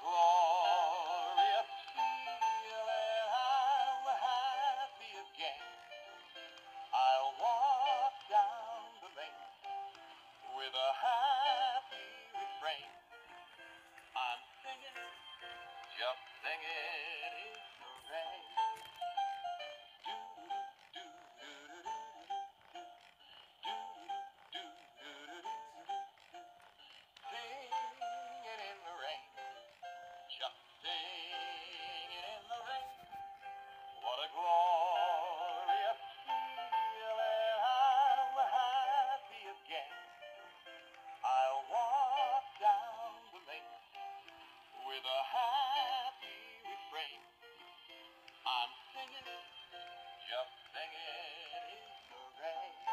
glorious feeling, I'm happy again. I'll walk down the lane with a happy refrain. I'm singing, just singing in the rain. Singing in the rain, just singing in the rain. What a glorious feeling, I'm happy again. I'll walk down the lane with a happy refrain. I'm singing, just singing in the rain.